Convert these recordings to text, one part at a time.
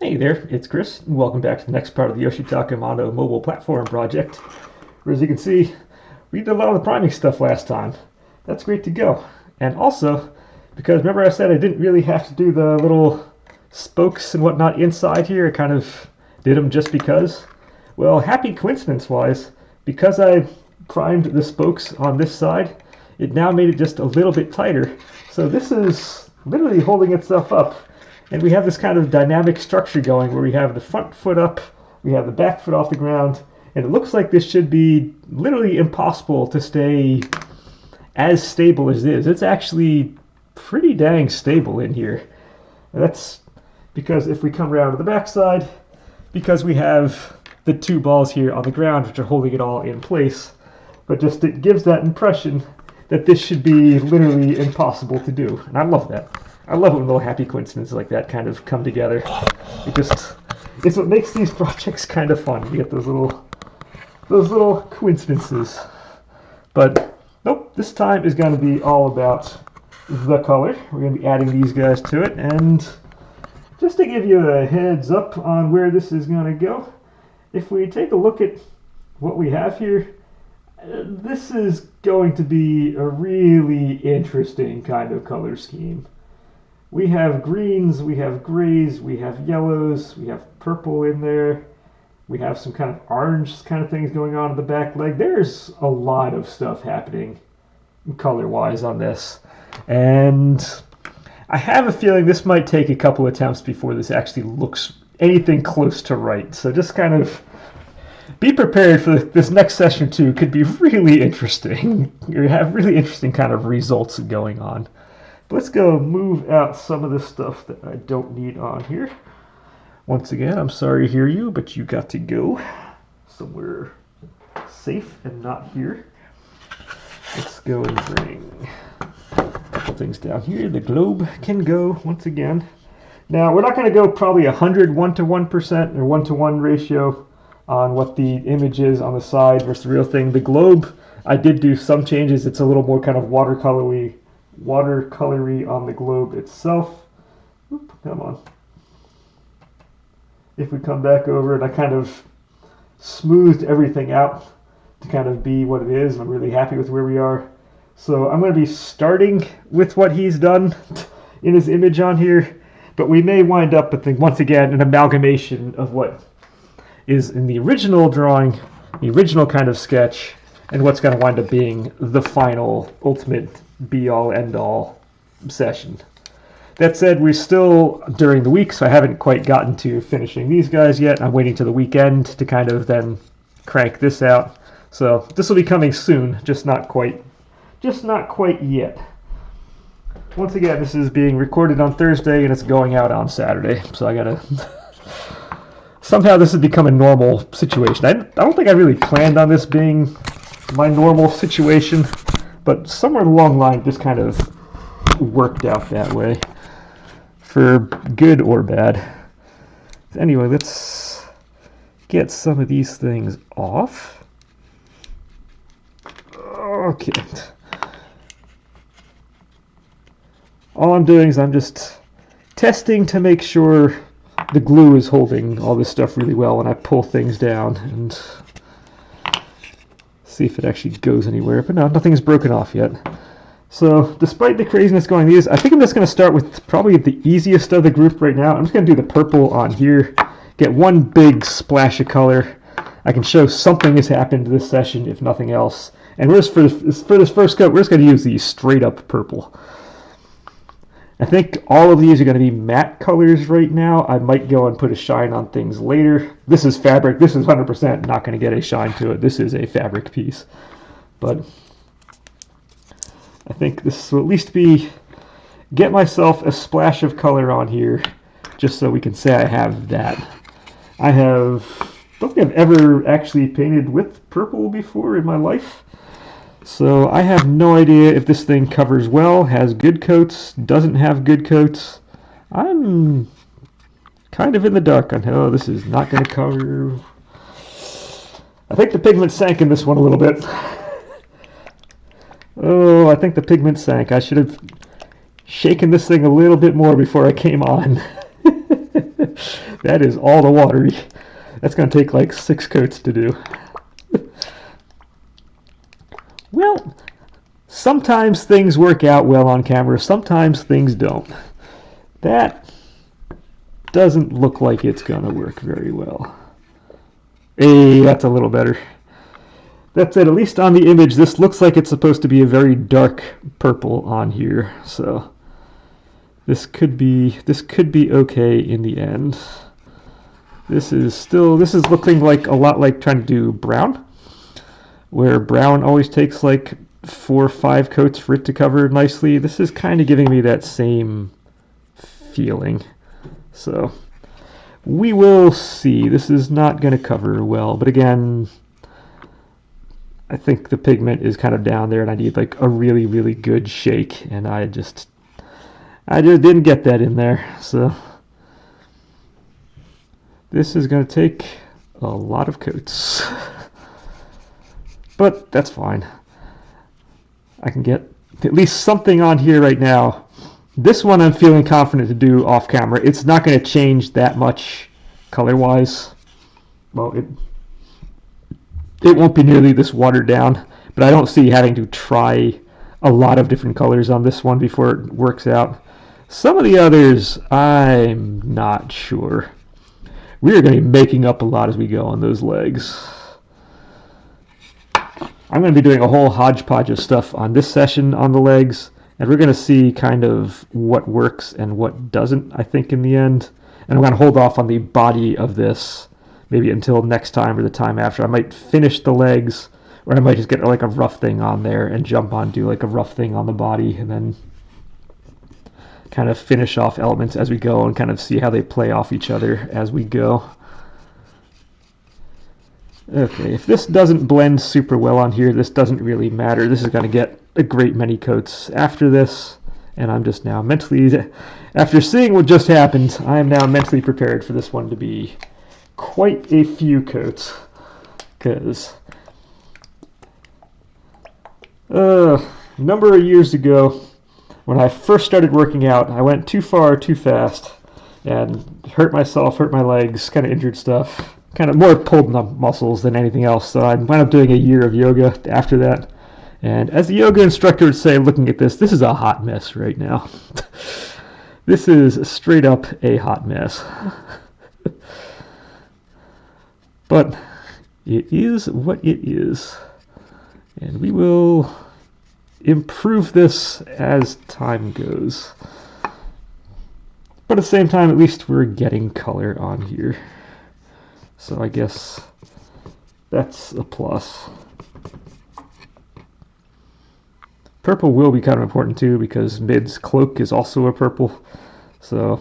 Hey there, it's Chris, and welcome back to the next part of the Yoshitaka Amano mobile platform project. Where, as you can see, we did a lot of the priming stuff last time. That's great to go. And also, because remember I said I didn't really have to do the little spokes and whatnot inside here, I kind of did them just because. Well, happy coincidence-wise, because I primed the spokes on this side, it now made it just a little bit tighter. So this is literally holding itself up. And we have this kind of dynamic structure going where we have the front foot up, we have the back foot off the ground, and it looks like this should be literally impossible to stay as stable as it is. It's actually pretty dang stable in here. And that's because if we come around to the back side, because we have the two balls here on the ground which are holding it all in place, but just it gives that impression that this should be literally impossible to do. And I love that. I love it when little happy coincidences like that kind of come together. It's what makes these projects kind of fun. You get those little coincidences. But nope, this time is going to be all about the color. We're going to be adding these guys to it, and just to give you a heads up on where this is going to go, if we take a look at what we have here, this is going to be a really interesting kind of color scheme. We have greens, we have grays, we have yellows, we have purple in there. We have some kind of orange kind of things going on in the back leg. There's a lot of stuff happening color-wise on this. And I have a feeling this might take a couple attempts before this actually looks anything close to right. So just kind of be prepared for this next session too. Could be really interesting. You have really interesting kind of results going on. Let's go move out some of this stuff that I don't need on here. Once again, I'm sorry to hear you, but you got to go somewhere safe and not here. Let's go and bring a couple things down here. The globe can go once again. Now, we're not going to go probably 100 1-to-1% or 1-to-1 ratio on what the image is on the side versus the real thing. The globe, I did do some changes. It's a little more kind of watercolory on the globe itself. Oop, come on. If we come back over, and I kind of smoothed everything out to kind of be what it is, and I'm really happy with where we are. So I'm going to be starting with what he's done in his image on here, but we may wind up with, once again, an amalgamation of what is in the original drawing, the original kind of sketch, and what's going to wind up being the final, ultimate, be-all, end-all session. That said, we're still during the week, so I haven't quite gotten to finishing these guys yet. I'm waiting to the weekend to kind of then crank this out. So this will be coming soon, just not quite yet. Once again, this is being recorded on Thursday and it's going out on Saturday, so I gotta... Somehow this has become a normal situation. I don't think I really planned on this being my normal situation, but somewhere along the line it just kind of worked out that way, for good or bad. Anyway, let's get some of these things off. Okay. All I'm doing is I'm just testing to make sure the glue is holding all this stuff really well when I pull things down, and see if it actually goes anywhere. But no, nothing's broken off yet. So despite the craziness going these, I think I'm just going to start with probably the easiest of the group right now. I'm just going to do the purple on here, get one big splash of color. I can show something has happened this session, if nothing else. And we're just for this first coat, we're just going to use the straight up purple. I think all of these are going to be matte colors right now. I might go and put a shine on things later. This is fabric. This is 100% not going to get a shine to it. This is a fabric piece. But I think this will at least get myself a splash of color on here, just so we can say I have that. I don't think I've ever actually painted with purple before in my life. So I have no idea if this thing covers well, has good coats, doesn't have good coats. I'm kind of in the dark on how this is not going to cover. I think the pigment sank in this one a little bit. Oh, I think the pigment sank. I should have shaken this thing a little bit more before I came on. That is all the watery. That's going to take like 6 coats to do. Well, sometimes things work out well on camera, sometimes things don't. That doesn't look like it's going to work very well. Hey, that's a little better. That's it. At least on the image, this looks like it's supposed to be a very dark purple on here. So this could be okay in the end. This is looking like a lot like trying to do brown, where brown always takes like 4 or 5 coats for it to cover nicely. This is kind of giving me that same feeling. So we will see. This is not going to cover well, but again, I think the pigment is kind of down there and I need like a really, really good shake, and I just didn't get that in there. So this is going to take a lot of coats. But that's fine. I can get at least something on here right now. This one I'm feeling confident to do off camera. It's not going to change that much color-wise. Well, it won't be nearly this watered down, but I don't see having to try a lot of different colors on this one before it works out. Some of the others, I'm not sure. We are going to be making up a lot as we go on those legs. I'm going to be doing a whole hodgepodge of stuff on this session on the legs, and we're going to see kind of what works and what doesn't, I think, in the end. And I'm going to hold off on the body of this maybe until next time or the time after. I might finish the legs, or I might just get like a rough thing on there and jump on, do like a rough thing on the body, and then kind of finish off elements as we go and kind of see how they play off each other as we go. Okay, if this doesn't blend super well on here, this doesn't really matter. This is going to get a great many coats after this, and I'm just now mentally, after seeing what just happened, I am now mentally prepared for this one to be quite a few coats, because a number of years ago, when I first started working out, I went too far too fast and hurt myself, hurt my legs, kind of injured stuff. Kind of more pulled up muscles than anything else. So I wound up doing a year of yoga after that. And as the yoga instructor would say, looking at this is a hot mess right now. This is straight up a hot mess. But it is what it is. And we will improve this as time goes. But at the same time, at least we're getting color on here. So I guess that's a plus. Purple will be kind of important too, because Mid's cloak is also a purple. So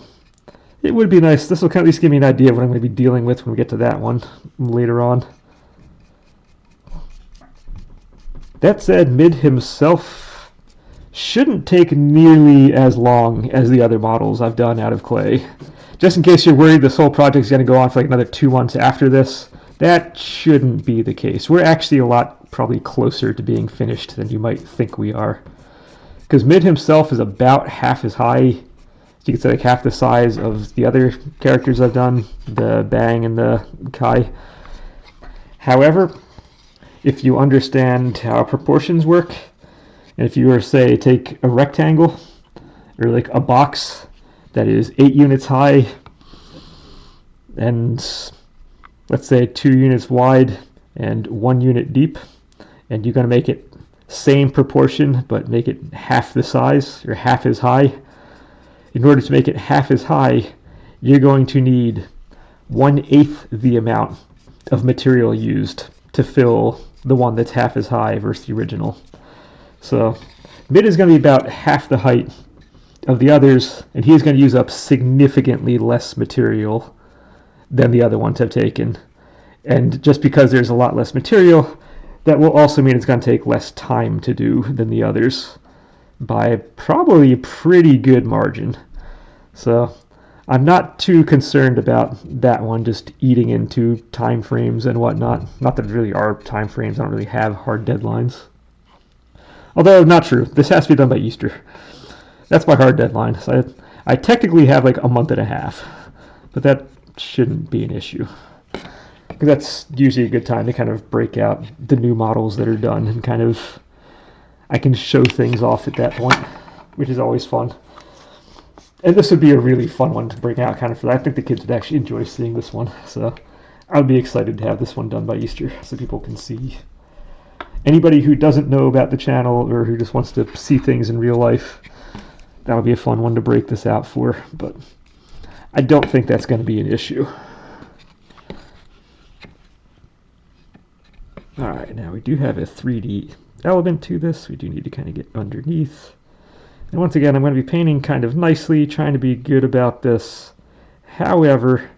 it would be nice. This will kind of at least give me an idea of what I'm going to be dealing with when we get to that one later on. That said, Mid himself shouldn't take nearly as long as the other models I've done out of clay. Just in case you're worried this whole project is going to go on for like another 2 months after this, that shouldn't be the case. We're actually a lot probably closer to being finished than you might think we are. Because Mid himself is about half as high, so you could say like half the size of the other characters I've done, the Bang and the Kai. However, if you understand how proportions work, and if you were to say take a rectangle, or like a box that is 8 units high and let's say 2 units wide and 1 unit deep, and you're going to make it same proportion but make it half the size or half as high. In order to make it half as high, you're going to need 1/8 the amount of material used to fill the one that's half as high versus the original. So Mid is going to be about half the height of the others, and he's going to use up significantly less material than the other ones have taken. And just because there's a lot less material, that will also mean it's going to take less time to do than the others by probably a pretty good margin. So I'm not too concerned about that one just eating into time frames and whatnot. Not that there really are time frames. I don't really have hard deadlines. Although, not true. This has to be done by Easter. That's my hard deadline. So I technically have like a month and a half. But that shouldn't be an issue. Because that's usually a good time to kind of break out the new models that are done and kind of, I can show things off at that point, which is always fun. And this would be a really fun one to bring out kind of for that. I think the kids would actually enjoy seeing this one. So I would be excited to have this one done by Easter so people can see. Anybody who doesn't know about the channel or who just wants to see things in real life, that would be a fun one to break this out for. But I don't think that's going to be an issue. Alright, now we do have a 3D element to this. We do need to kind of get underneath. And once again, I'm going to be painting kind of nicely, trying to be good about this. However,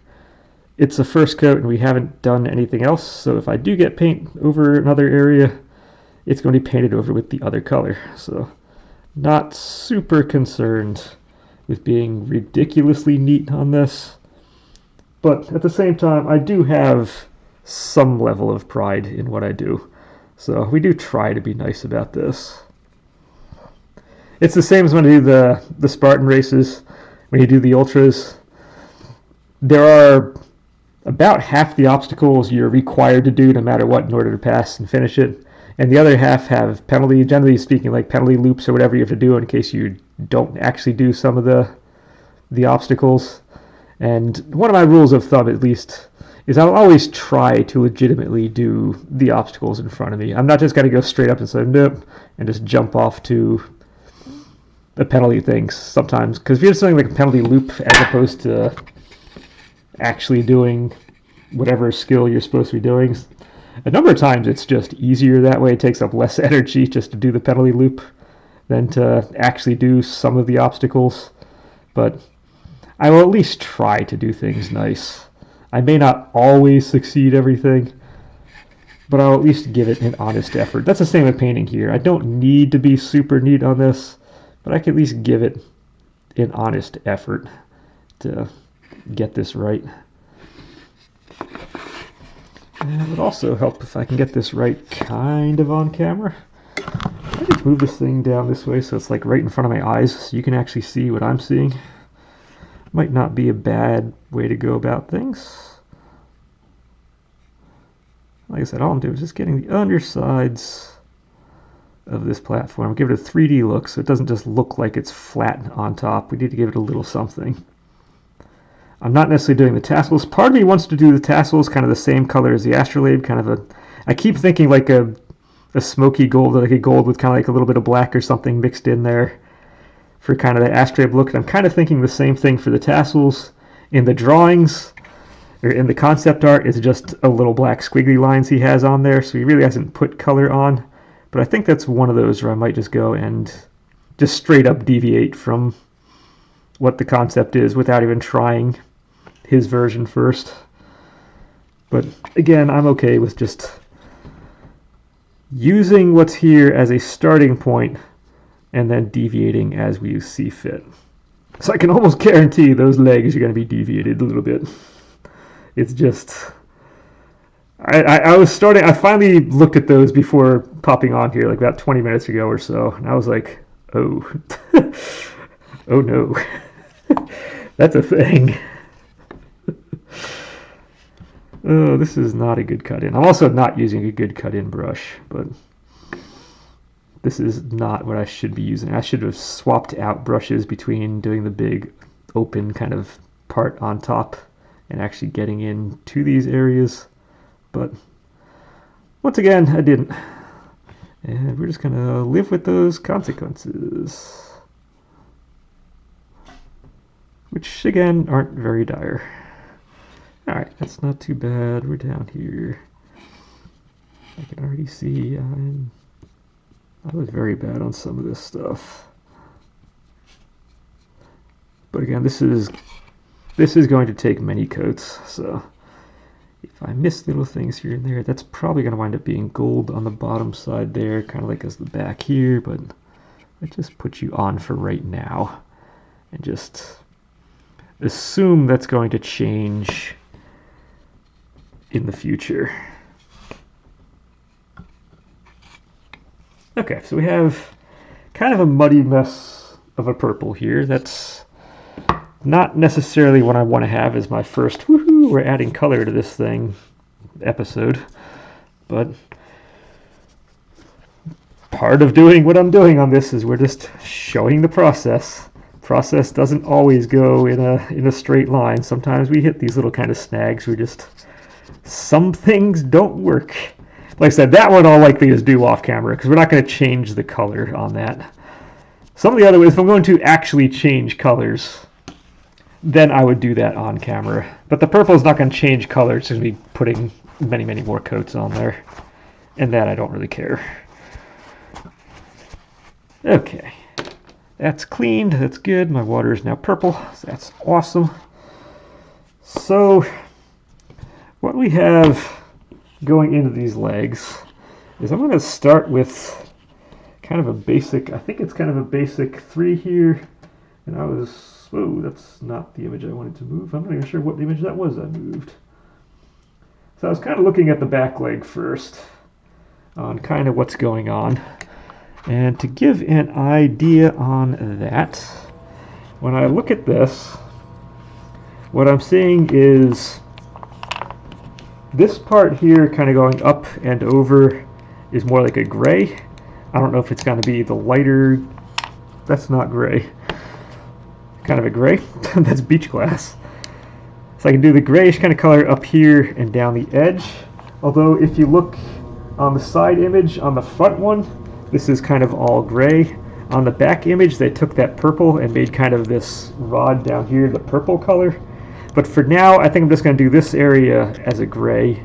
it's a first coat and we haven't done anything else, so if I do get paint over another area, it's going to be painted over with the other color. So, not super concerned with being ridiculously neat on this. But at the same time, I do have some level of pride in what I do. So we do try to be nice about this. It's the same as when I do the Spartan races, when you do the ultras. There are about half the obstacles you're required to do no matter what in order to pass and finish it. And the other half have penalty, generally speaking, like penalty loops or whatever you have to do in case you don't actually do some of the obstacles. And one of my rules of thumb, at least, is I'll always try to legitimately do the obstacles in front of me. I'm not just going to go straight up and say nope and just jump off to the penalty things sometimes. Because if you're doing like a penalty loop as opposed to actually doing whatever skill you're supposed to be doing, a number of times it's just easier that way. It takes up less energy just to do the penalty loop than to actually do some of the obstacles. But I will at least try to do things nice. I may not always succeed everything, but I'll at least give it an honest effort. That's the same with painting here. I don't need to be super neat on this, but I can at least give it an honest effort to get this right. And it would also help if I can get this right kind of on camera. I just move this thing down this way so it's like right in front of my eyes so you can actually see what I'm seeing. Might not be a bad way to go about things. Like I said, all I'm doing is just getting the undersides of this platform. Give it a 3D look so it doesn't just look like it's flat on top. We need to give it a little something. I'm not necessarily doing the tassels. Part of me wants to do the tassels kind of the same color as the astrolabe, kind of a... I keep thinking like a smoky gold, like a gold with kind of like a little bit of black or something mixed in there for kind of the astrolabe look. And I'm kind of thinking the same thing for the tassels. In the drawings, or in the concept art, it's just a little black squiggly lines he has on there, so he really hasn't put color on. But I think that's one of those where I might just go and just straight up deviate from what the concept is without even trying his version first. But again, I'm okay with just using what's here as a starting point and then deviating as we see fit. So I can almost guarantee those legs are going to be deviated a little bit. It's just... I finally looked at those before popping on here, like about 20 minutes ago or so, and I was like, oh. Oh no. That's a thing. Oh, this is not a good cut-in. I'm also not using a good cut-in brush, but this is not what I should be using. I should have swapped out brushes between doing the big open kind of part on top and actually getting into these areas. But once again, I didn't. And we're just going to live with those consequences, which again aren't very dire. Alright, that's not too bad. We're down here. I can already see I was very bad on some of this stuff. But again, this is going to take many coats, so if I miss little things here and there, that's probably going to wind up being gold on the bottom side there, kind of like as the back here, but I just put you on for right now and just assume that's going to change in the future. Okay, so we have kind of a muddy mess of a purple here. That's not necessarily what I want to have as my first woohoo Woohoo! We're adding color to this thing episode. But part of doing what I'm doing on this is we're just showing the process. Process doesn't always go in a straight line. Sometimes we hit these little kind of snags. Some things don't work. Like I said, that one I'll likely just do off camera because we're not going to change the color on that. Some of the other ways, if I'm going to actually change colors, then I would do that on camera. But the purple is not going to change color. It's going to be putting many, many more coats on there. And that I don't really care. Okay. That's cleaned. That's good. My water is now purple. So that's awesome. So what we have going into these legs is I'm going to start with kind of a basic, I think it's kind of a basic 3 here. And whoa, that's not the image I wanted to move. I'm not even sure what image that was I moved. So I was kind of looking at the back leg first on kind of what's going on. And to give an idea on that, when I look at this, what I'm seeing is this part here kind of going up and over is more like a gray. I don't know if it's going to be the lighter, that's not gray, kind of a gray, that's beach glass. So I can do the grayish kind of color up here and down the edge. Although if you look on the side image, on the front one, this is kind of all gray. On the back image, they took that purple and made kind of this rod down here, the purple color. But for now, I think I'm just going to do this area as a gray.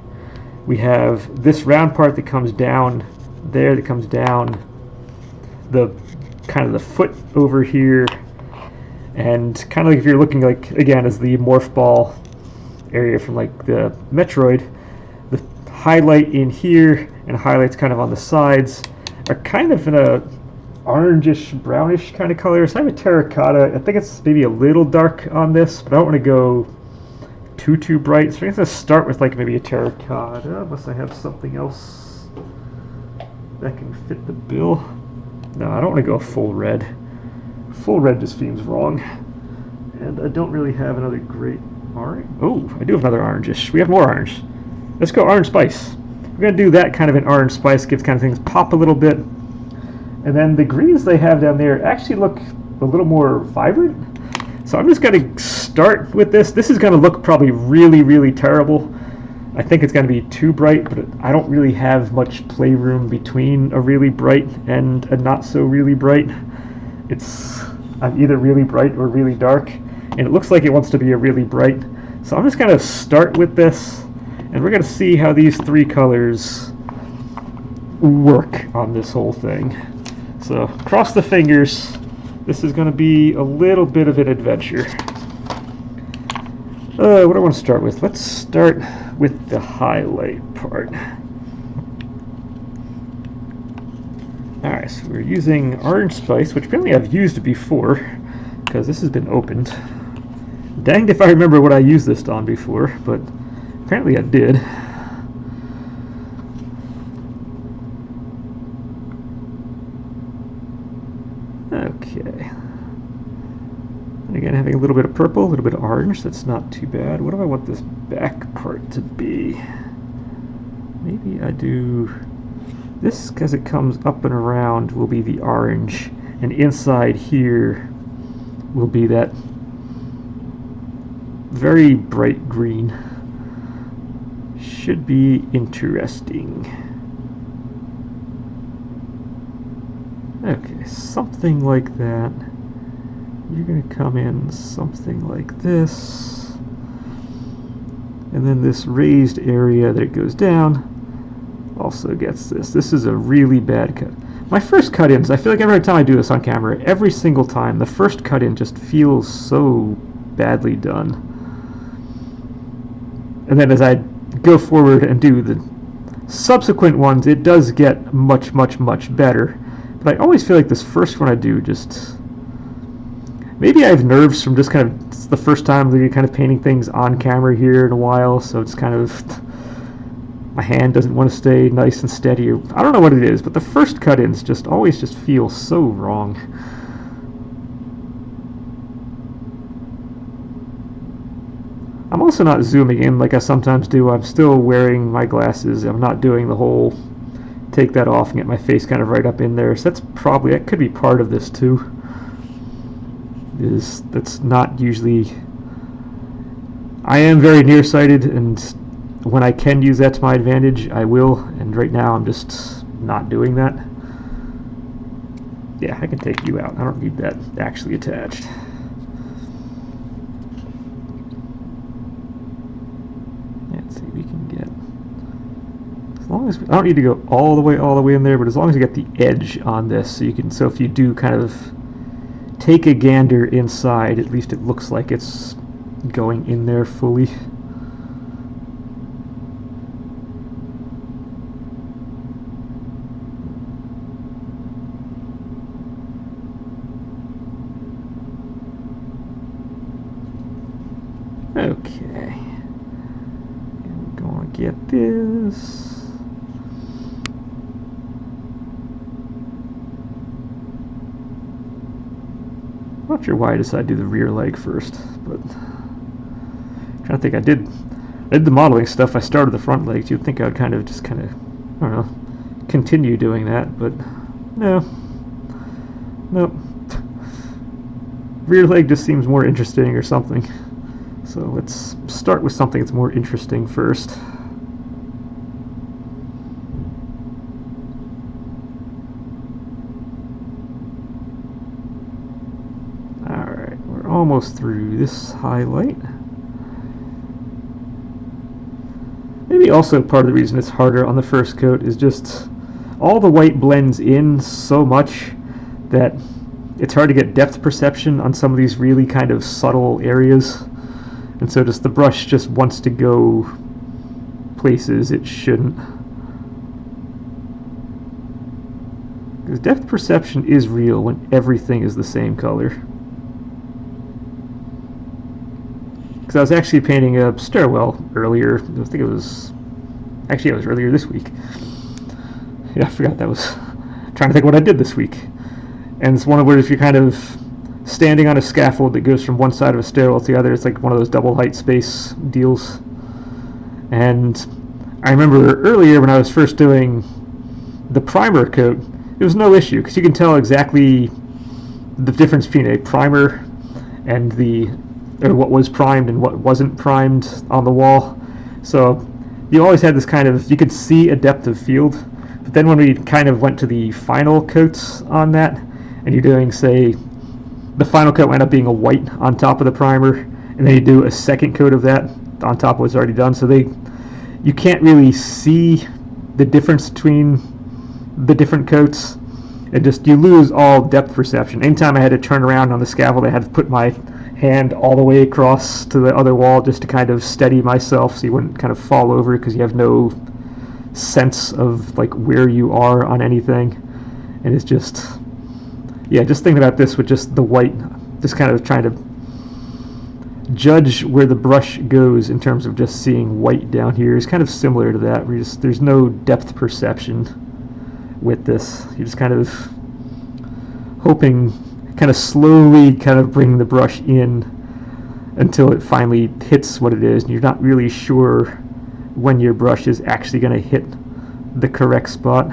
We have this round part that comes down there, that comes down the kind of the foot over here, and kind of like if you're looking like, again, as the morph ball area from like the Metroid, the highlight in here and highlights kind of on the sides are kind of in a orangish, brownish kind of color. So I have a terracotta. I think it's maybe a little dark on this, but I don't want to go too bright. So I'm going to start with like maybe a terracotta, unless I have something else that can fit the bill. No, I don't want to go full red. Full red just seems wrong. And I don't really have another great orange. Oh, I do have another orangish. We have more orange. Let's go orange spice. We're going to do that kind of an orange spice, gives kind of things pop a little bit. And then the greens they have down there actually look a little more vibrant. So I'm just going to start with this. This is going to look probably really terrible. I think it's going to be too bright, but I don't really have much playroom between a really bright and a not so really bright. I'm either really bright or really dark, and it looks like it wants to be a really bright. So I'm just going to start with this, and we're going to see how these 3 colors work on this whole thing. So cross the fingers. This is going to be a little bit of an adventure. What do I want to start with? Let's start with the highlight part. Alright, so we're using orange spice, which apparently I've used before, because this has been opened. Danged if I remember what I used this on before, but apparently I did. Okay. And again, having a little bit of purple, a little bit of orange, that's not too bad. What do I want this back part to be? Maybe I do this, because it comes up and around, will be the orange, and inside here will be that very bright green. Should be interesting. Okay, something like that. You're going to come in something like this. And then this raised area that it goes down also gets this. This is a really bad cut. My first cut-ins, I feel like every time I do this on camera, every single time, the first cut-in just feels so badly done. And then as I go forward and do the subsequent ones, it does get much better. But I always feel like this first one I do just... Maybe I have nerves from just kind of... It's the first time that you're kind of painting things on camera here in a while, so it's kind of... My hand doesn't want to stay nice and steady. Or, I don't know what it is, but the first cut-ins just always just feel so wrong. I'm also not zooming in like I sometimes do. I'm still wearing my glasses. I'm not doing the whole take that off and get my face kind of right up in there. So that could be part of this too. That's not usually. I am very nearsighted, and when I can use that to my advantage, I will. And right now, I'm just not doing that. Yeah, I can take you out. I don't need that actually attached. Let's see, we can get. As long as I don't need to go all the way in there, but as long as you get the edge on this, so you can. So if you do kind of take a gander inside, at least it looks like it's going in there fully. Okay, I'm going to get this. I'm not sure why I decided to do the rear leg first, but I'm trying to think. I did the modeling stuff. I started the front legs. You'd think I would kind of, I don't know, continue doing that, but no, nope. Rear leg just seems more interesting or something. So let's start with something that's more interesting first. Alright, we're almost through this highlight. Maybe also part of the reason it's harder on the first coat is just all the white blends in so much that it's hard to get depth perception on some of these really kind of subtle areas. And so just the brush just wants to go places it shouldn't. Because depth perception is real when everything is the same color. Because I was actually painting a stairwell earlier. I think it was earlier this week. Yeah, I forgot that was. Trying to think what I did this week. And it's one of where if you're kind of standing on a scaffold that goes from one side of a stairwell to the other, it's like one of those double height space deals. And I remember earlier when I was first doing the primer coat, it was no issue because you can tell exactly the difference between a primer and what was primed and what wasn't primed on the wall. So you always had this kind of, you could see a depth of field. But then when we kind of went to the final coats on that, and you're doing, say, the final coat wound up being a white on top of the primer, and then you do a second coat of that on top of what's already done. So you can't really see the difference between the different coats, and just you lose all depth perception. Anytime I had to turn around on the scaffold, I had to put my hand all the way across to the other wall just to kind of steady myself so you wouldn't kind of fall over because you have no sense of like where you are on anything. And it's just, yeah, just thinking about this with just the white, just kind of trying to judge where the brush goes in terms of just seeing white down here is kind of similar to that. There's no depth perception with this. You're just kind of hoping, kind of slowly kind of bring the brush in until it finally hits what it is, and you're not really sure when your brush is actually going to hit the correct spot.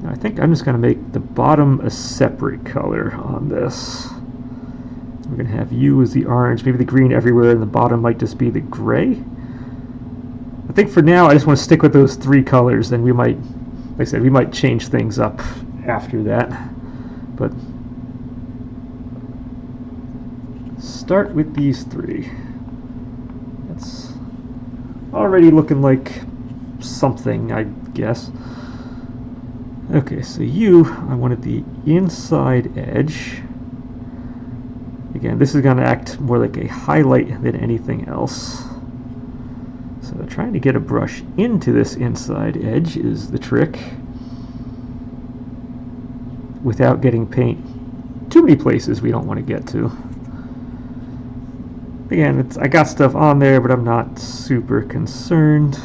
I think I'm just going to make the bottom a separate color on this. We're going to have you as the orange, maybe the green everywhere, and the bottom might just be the gray. I think for now I just want to stick with those three colors, then we might, like I said, we might change things up after that. But start with these three. That's already looking like something, I guess. Okay, so I wanted the inside edge. Again, this is going to act more like a highlight than anything else. So trying to get a brush into this inside edge is the trick without getting paint too many places we don't want to get to. Again, I got stuff on there, but I'm not super concerned.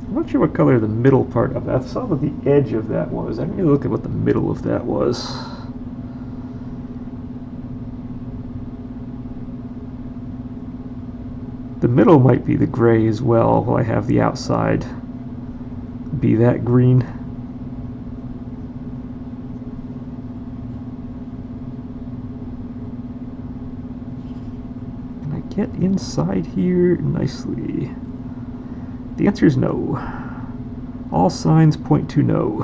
I'm not not sure what color the middle part of that. I saw what the edge of that was. I need to look at what the middle of that was. The middle might be the gray as well, while I have the outside be that green. Can I get inside here nicely? The answer is no. All signs point to no.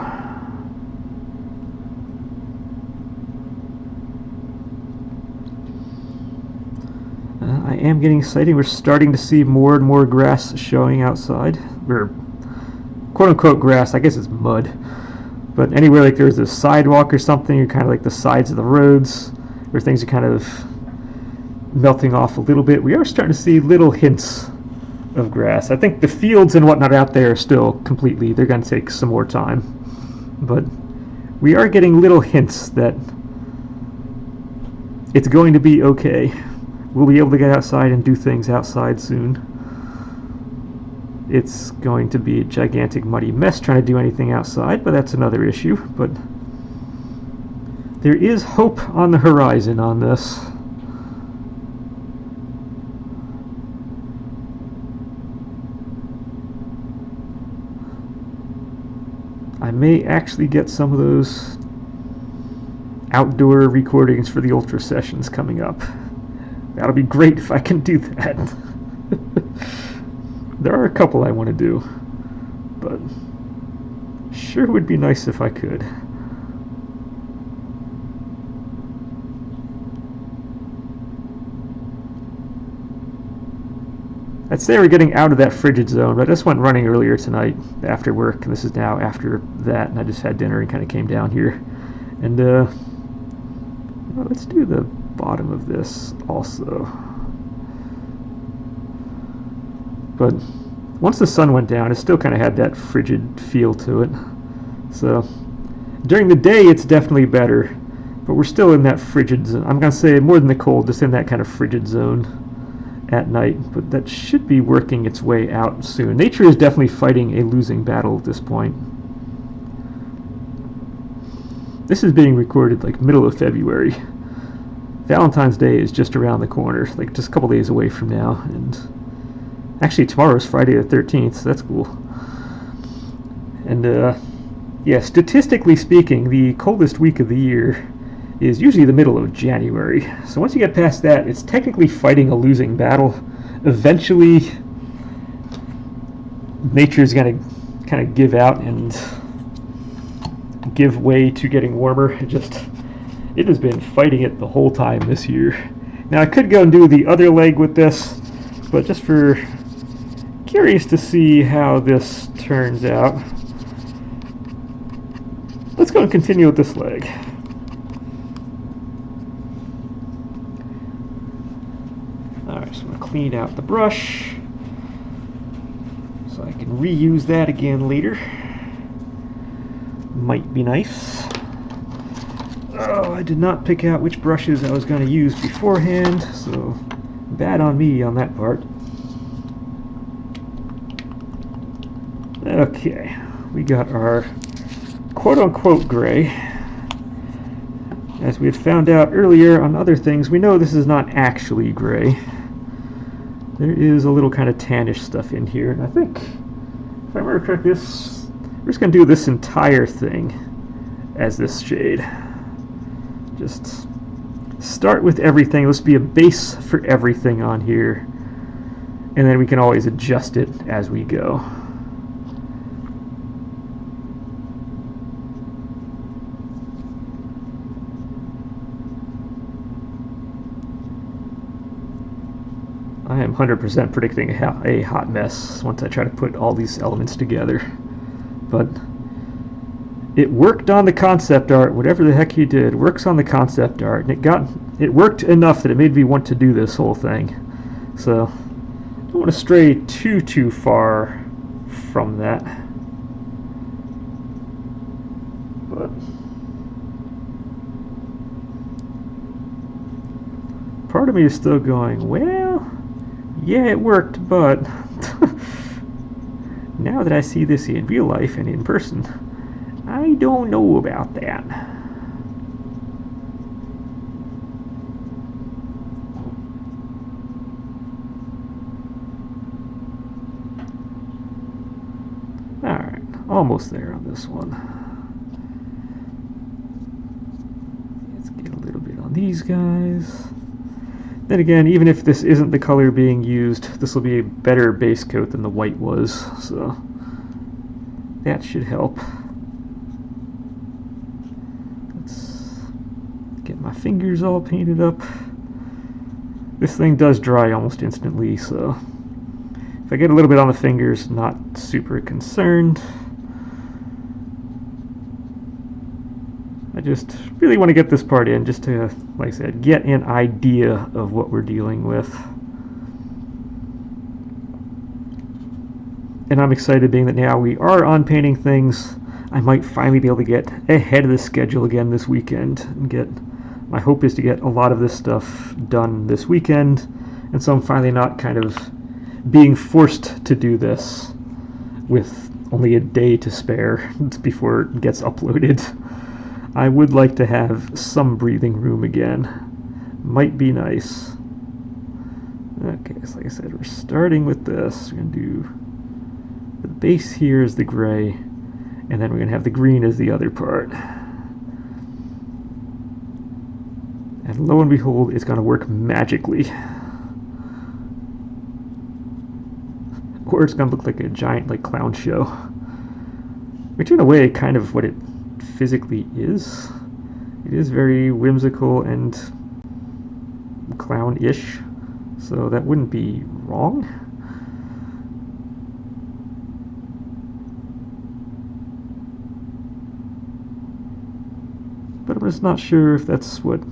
I am getting excited. We're starting to see more and more grass showing outside. We're quote-unquote grass. I guess it's mud. But anywhere like there's a sidewalk or something, or kind of like the sides of the roads, where things are kind of melting off a little bit, we are starting to see little hints of grass. I think the fields and whatnot out there are still completely, they're going to take some more time. But we are getting little hints that it's going to be okay. We'll be able to get outside and do things outside soon. It's going to be a gigantic muddy mess trying to do anything outside, but that's another issue. But there is hope on the horizon on this. I may actually get some of those outdoor recordings for the Ultra sessions coming up. That'll be great if I can do that. There are a couple I want to do, but sure would be nice if I could. I'd say we're getting out of that frigid zone, but I just went running earlier tonight after work, and this is now after that, and I just had dinner and kind of came down here. And well, let's do the bottom of this also. But once the sun went down, it still kind of had that frigid feel to it. So during the day, it's definitely better, but we're still in that frigid zone. I'm going to say more than the cold, just in that kind of frigid zone at night. But that should be working its way out soon. Nature is definitely fighting a losing battle at this point. This is being recorded like middle of February. Valentine's Day is just around the corner, like just a couple days away from now, and actually tomorrow is Friday the 13th, so that's cool. And yeah, statistically speaking, the coldest week of the year is usually the middle of January. So once you get past that, it's technically fighting a losing battle. Eventually, nature is going to kind of give out and give way to getting warmer. It has been fighting it the whole time this year. Now I could go and do the other leg with this, but just for curious to see how this turns out, let's go and continue with this leg. Alright, so I'm going to clean out the brush so I can reuse that again later. Might be nice. Oh, I did not pick out which brushes I was going to use beforehand, so bad on me on that part. Okay, we got our quote-unquote gray. As we had found out earlier on other things, we know this is not actually gray. There is a little kind of tannish stuff in here, and I think, if I remember correctly, we're just going to do this entire thing as this shade. Just start with everything. Let's be a base for everything on here, and then we can always adjust it as we go. I am 100% predicting a hot mess once I try to put all these elements together. But it worked on the concept art. Whatever the heck you did works on the concept art, and it worked enough that it made me want to do this whole thing. So I don't want to stray too far from that. But part of me is still going, well, yeah, it worked, but now that I see this in real life and in person, I don't know about that. Alright, almost there on this one. Let's get a little bit on these guys. Then again, even if this isn't the color being used, this will be a better base coat than the white was, so that should help. Let's get my fingers all painted up. This thing does dry almost instantly, so if I get a little bit on the fingers, not super concerned. I just really want to get this part in just to, like I said, get an idea of what we're dealing with. And I'm excited being that now we are on painting things. I might finally be able to get ahead of the schedule again this weekend and get, my hope is to get a lot of this stuff done this weekend, and so I'm finally not kind of being forced to do this with only a day to spare before it gets uploaded. I would like to have some breathing room again. Might be nice. Okay, so like I said, we're starting with this. We're going to do the base here is the gray, and then we're going to have the green as the other part. And lo and behold, it's going to work magically. Or it's going to look like a giant clown show. Which in a way, kind of what it physically is. It is very whimsical and clown-ish, so that wouldn't be wrong. But I'm just not sure if that's what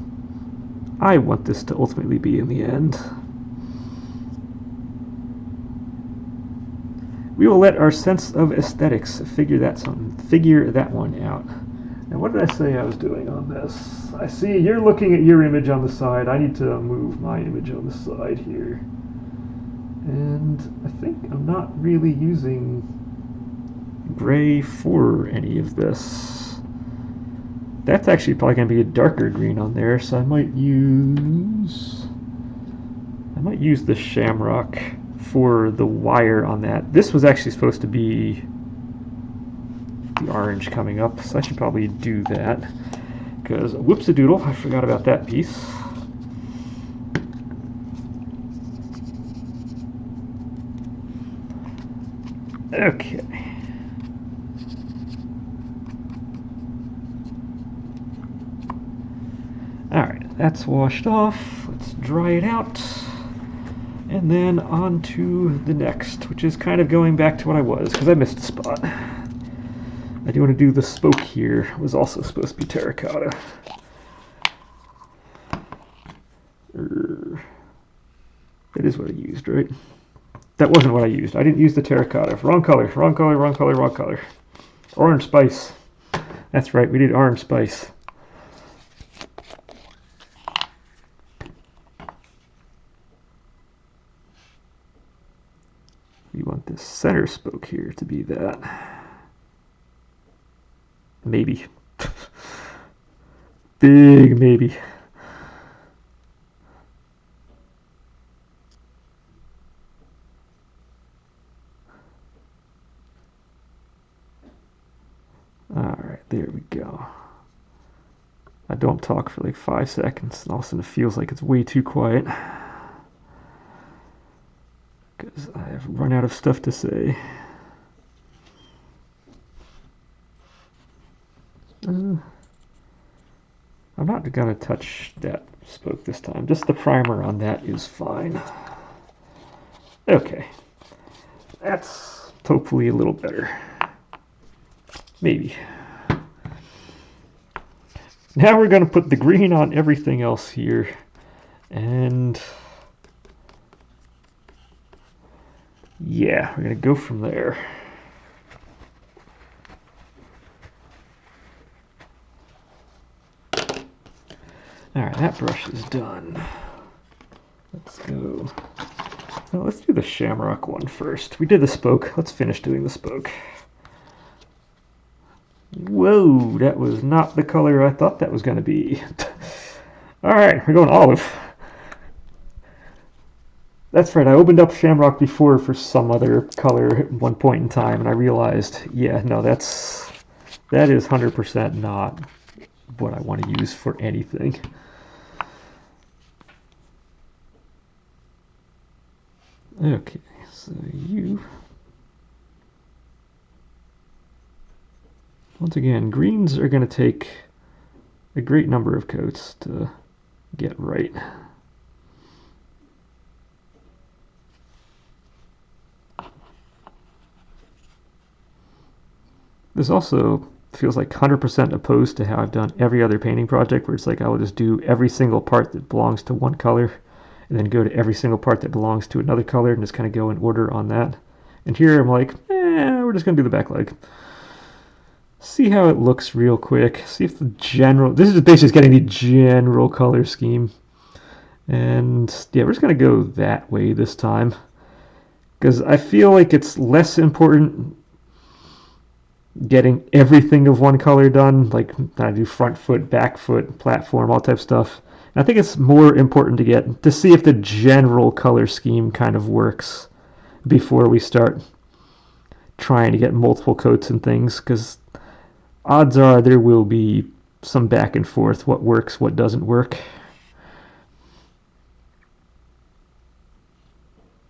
I want this to ultimately be in the end. We will let our sense of aesthetics figure that one out. Now, what did I say I was doing on this? I see you're looking at your image on the side. I need to move my image on the side here. And I think I'm not really using gray for any of this. That's actually probably going to be a darker green on there, so I might use the shamrock for the wire on that. This was actually supposed to be the orange coming up, so I should probably do that, because whoops-a-doodle, I forgot about that piece. Okay. Alright, that's washed off. Let's dry it out. And then on to the next, which is kind of going back to what I was, because I missed a spot. I do want to do the spoke here. It was also supposed to be terracotta. It is what I used, right? That wasn't what I used. I didn't use the terracotta. Wrong color, wrong color, wrong color, wrong color. Orange spice. That's right, we did orange spice. We want this center spoke here to be that. Maybe. Big maybe. Alright, there we go. I don't talk for like 5 seconds, and all of a sudden it feels like it's way too quiet. Because I have run out of stuff to say. I'm not going to touch that spoke this time. Just the primer on that is fine. Okay. That's hopefully a little better. Maybe. Now we're going to put the green on everything else here. And yeah, we're going to go from there. Alright, that brush is done. Let's go So let's do the shamrock one first. We did the spoke. Let's finish doing the spoke. Whoa, that was not the color I thought that was going to be. All right, we're going olive. That's right, I opened up shamrock before for some other color at one point in time, and I realized, yeah, no, that is 100% not what I want to use for anything. Okay, so once again, greens are going to take a great number of coats to get right. This also feels like 100% opposed to how I've done every other painting project, where it's like I will just do every single part that belongs to one color and then go to every single part that belongs to another color and just kind of go in order on that. And here I'm like, we're just going to do the back leg. See how it looks real quick. See if the general, this is basically just getting the general color scheme. And yeah, we're just going to go that way this time, because I feel like it's less important getting everything of one color done, like I do front foot, back foot, platform, all type of stuff. And I think it's more important to see if the general color scheme kind of works before we start trying to get multiple coats and things, because odds are there will be some back and forth, what works, what doesn't work.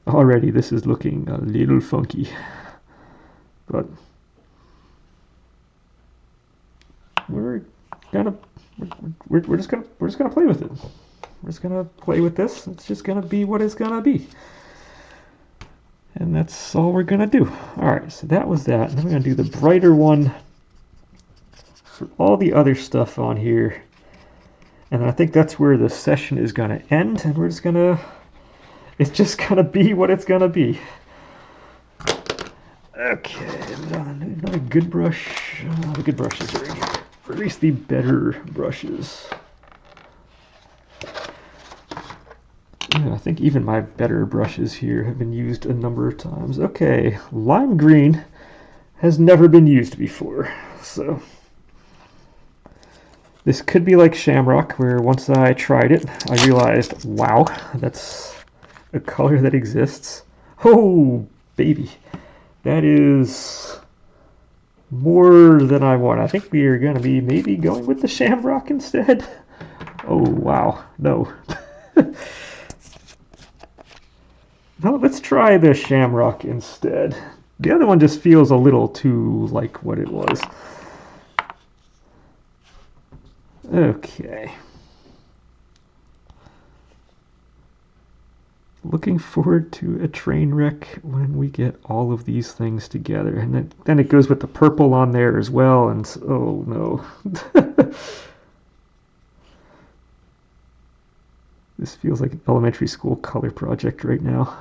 Already this is looking a little funky, but we're just gonna play with it. We're just gonna play with this. It's just gonna be what it's gonna be, and that's all we're gonna do. All right, so that was that. And then we're gonna do the brighter one for all the other stuff on here, and I think that's where the session is gonna end. And it's just gonna be what it's gonna be. Okay, another good brush. The good brushes are in here. Or at least the better brushes. Yeah, I think even my better brushes here have been used a number of times. Okay, lime green has never been used before, so this could be like shamrock, where once I tried it, I realized, wow, that's a color that exists. Oh, baby, that is more than I want. I think we are going to be maybe going with the shamrock instead. Oh, wow. No. No, let's try the shamrock instead. The other one just feels a little too like what it was. Okay. Looking forward to a train wreck when we get all of these things together. And then it goes with the purple on there as well, and oh no. This feels like an elementary school color project right now.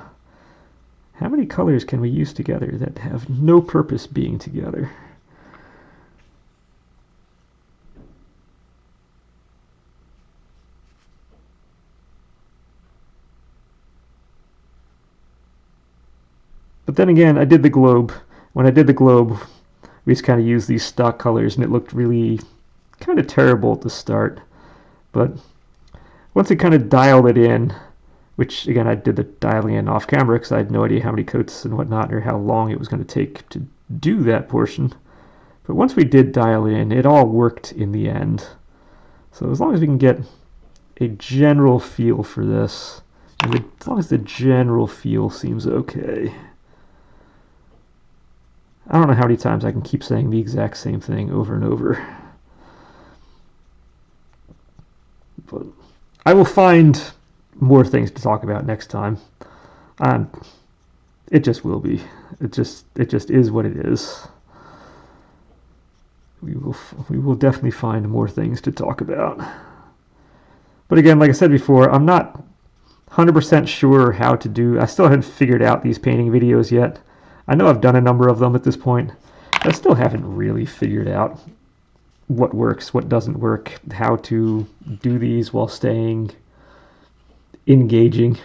How many colors can we use together that have no purpose being together? But then again, I did the globe. When I did the globe, we just kind of used these stock colors, and it looked really kind of terrible at the start. But once it kind of dialed it in, which again I did the dialing in off camera because I had no idea how many coats and whatnot or how long it was going to take to do that portion. But once we did dial in, it all worked in the end. So as long as we can get a general feel for this, and as long as the general feel seems okay. I don't know how many times I can keep saying the exact same thing over and over. But I will find more things to talk about next time. It just will be. It just is what it is. We will definitely find more things to talk about. But again, like I said before, I'm not 100% sure how to do. I still haven't figured out these painting videos yet. I know I've done a number of them at this point. I still haven't really figured out what works, what doesn't work, how to do these while staying engaging.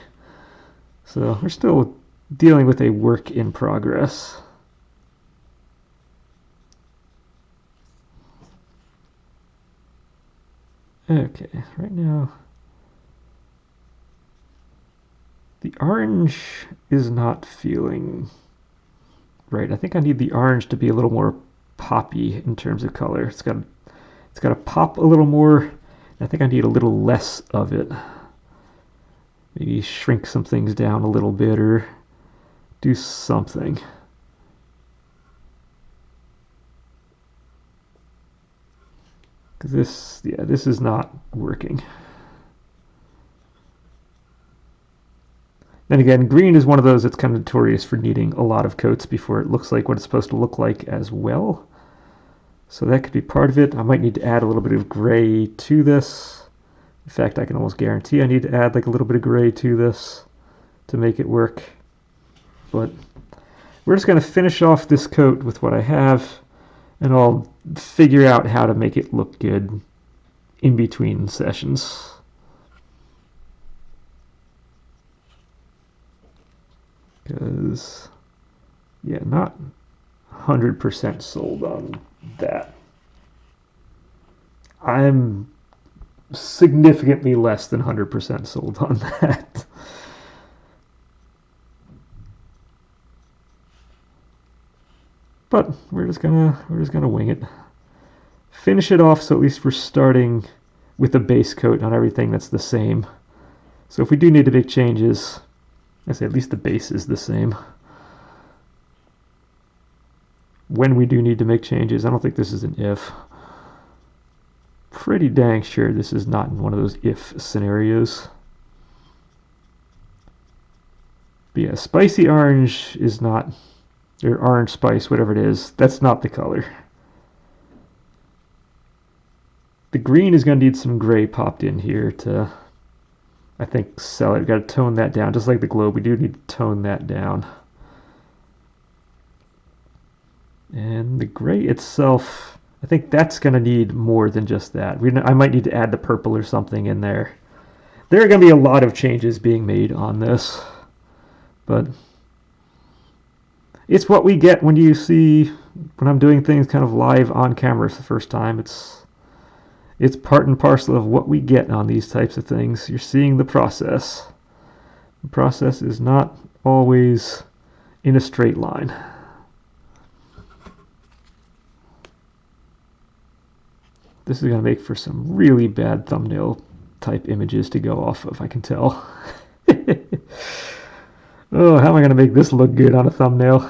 So we're still dealing with a work in progress. Okay, right now the orange is not feeling right. I think I need the orange to be a little more poppy in terms of color. It's got to pop a little more. I think I need a little less of it. Maybe shrink some things down a little bit or do something. Because this is not working. Then again, green is one of those that's kind of notorious for needing a lot of coats before it looks like what it's supposed to look like as well. So that could be part of it. I might need to add a little bit of gray to this. In fact, I can almost guarantee I need to add like a little bit of gray to this to make it work. But we're just going to finish off this coat with what I have, and I'll figure out how to make it look good in between sessions. Because, yeah, not 100% sold on that. I'm significantly less than 100% sold on that. But we're just gonna wing it. Finish it off so at least we're starting with a base coat on everything that's the same. So if we do need to make changes, I say at least the base is the same. When we do need to make changes, I don't think this is an if. Pretty dang sure this is not in one of those if scenarios. But yeah, spicy orange is not, or orange spice, whatever it is, that's not the color. The green is going to need some gray popped in here to, I think, sell it. We've got to tone that down. Just like the globe, we do need to tone that down. And the gray itself, I think that's going to need more than just that. I might need to add the purple or something in there. There are going to be a lot of changes being made on this. But it's what we get when you see, when I'm doing things kind of live on camera for the first time. It's part and parcel of what we get on these types of things. You're seeing the process. The process is not always in a straight line. This is going to make for some really bad thumbnail type images to go off of, I can tell. Oh, how am I going to make this look good on a thumbnail?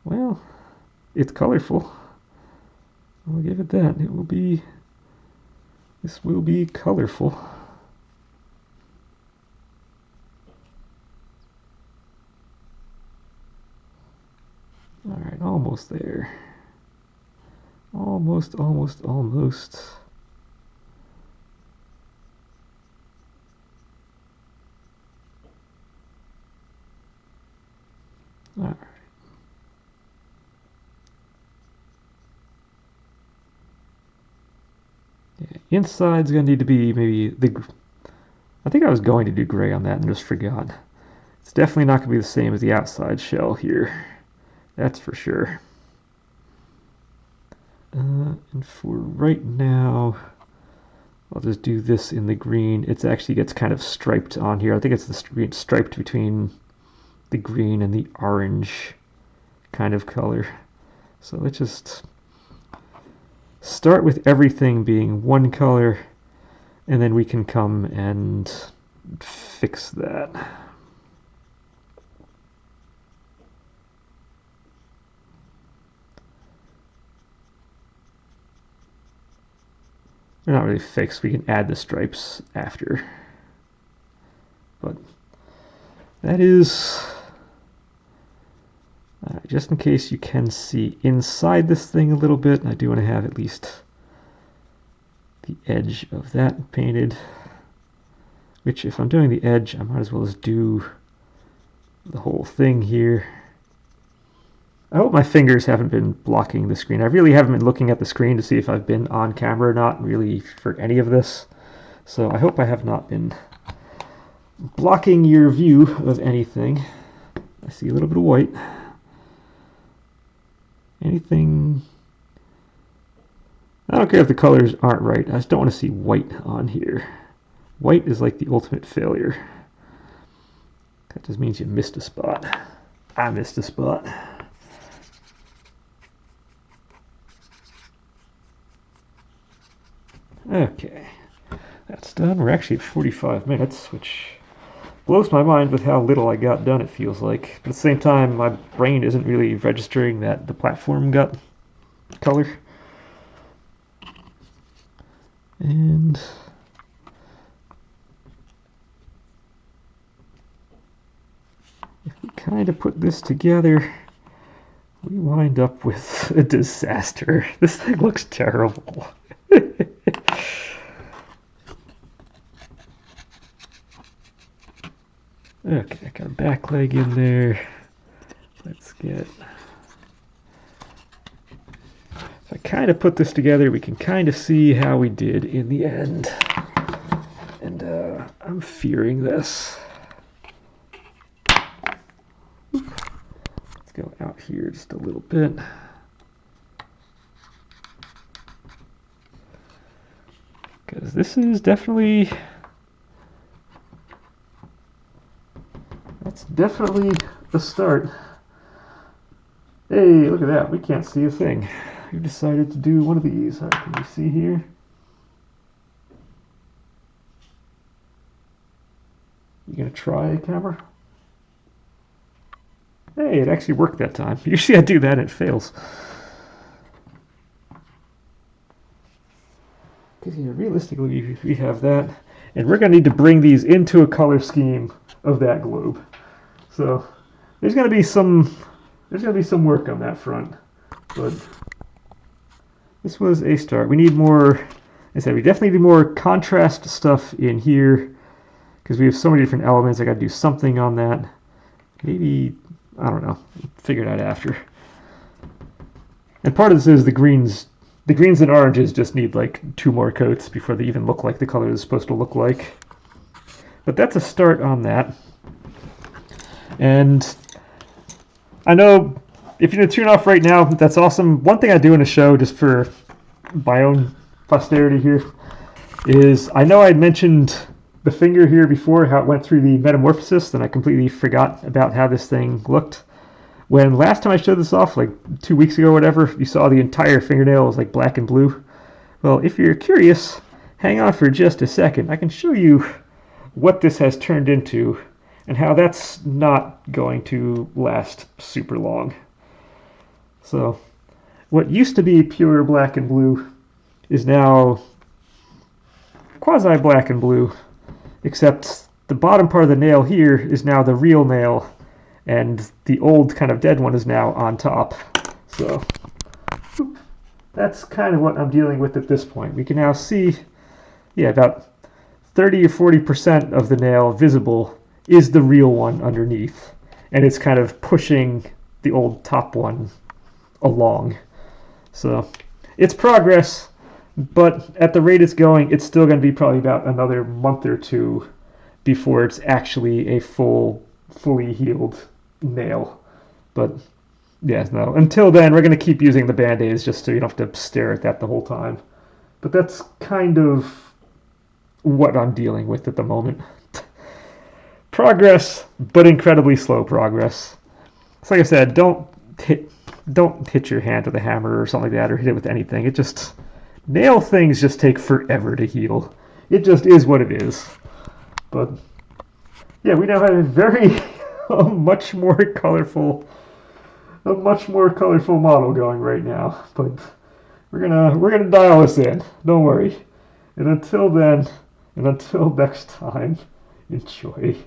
Well, it's colorful. I'll give it that. This will be colorful. Alright, almost there. Almost. Alright. Yeah, inside's gonna need to be maybe I think I was going to do gray on that and just forgot. It's definitely not gonna be the same as the outside shell here. That's for sure. And for right now, I'll just do this in the green. It actually gets kind of striped on here. I think it's the striped between the green and the orange kind of color. So let's just start with everything being one color, and then we can come and fix that. They're not really fixed. We can add the stripes after. But that is, just in case you can see inside this thing a little bit, I do want to have at least the edge of that painted. Which, if I'm doing the edge, I might as well just do the whole thing here. I hope my fingers haven't been blocking the screen. I really haven't been looking at the screen to see if I've been on camera or not, really, for any of this. So I hope I have not been blocking your view of anything. I see a little bit of white. Anything... I don't care if the colors aren't right. I just don't want to see white on here. White is like the ultimate failure. That just means you missed a spot. I missed a spot. Okay, that's done. We're actually at 45 minutes, which blows my mind with how little I got done, it feels like. But at the same time, my brain isn't really registering that the platform got color. And if we kind of put this together, we wind up with a disaster. This thing looks terrible. Okay, I got a back leg in there. Let's get... If I kind of put this together, we can kind of see how we did in the end. And I'm fearing this. Let's go out here just a little bit. Because this is definitely... That's definitely a start. Hey, look at that. We can't see a thing. We've decided to do one of these. Can you see here? You gonna try, camera? Hey, it actually worked that time. Usually I do that and it fails. Because realistically, we have that. And we're gonna need to bring these into a color scheme of that globe. So there's gonna be some work on that front. But this was a start. We need more, I said, we definitely need more contrast stuff in here because we have so many different elements. I got to do something on that. Maybe, I don't know, figure it out after. And part of this is the greens and oranges just need like 2 more coats before they even look like the color they're supposed to look like. But that's a start on that. And I know if you're going to tune off right now, that's awesome. One thing I do in a show, just for my own posterity here, is I know I mentioned the finger here before, how it went through the metamorphosis, and I completely forgot about how this thing looked. When last time I showed this off, like 2 weeks ago or whatever, you saw the entire fingernail was like black and blue. Well, if you're curious, hang on for just a second. I can show you what this has turned into and how that's not going to last super long. So what used to be pure black and blue is now quasi black and blue, except the bottom part of the nail here is now the real nail, and the old kind of dead one is now on top. So that's kind of what I'm dealing with at this point. We can now see, yeah, about 30 or 40% of the nail visible is the real one underneath, and it's kind of pushing the old top one along. So it's progress, but at the rate it's going, it's still going to be probably about another month or 2 before it's actually a fully healed nail. But yeah, no, until then we're going to keep using the band-aids just so you don't have to stare at that the whole time. But that's kind of what I'm dealing with at the moment. Progress, but incredibly slow progress. So like I said, don't hit your hand with a hammer or something like that, or hit it with anything. It just, nail things just take forever to heal. It just is what it is. But yeah, we now have a much more colorful model going right now. But we're gonna dial this in. Don't worry. And until then, and until next time, enjoy.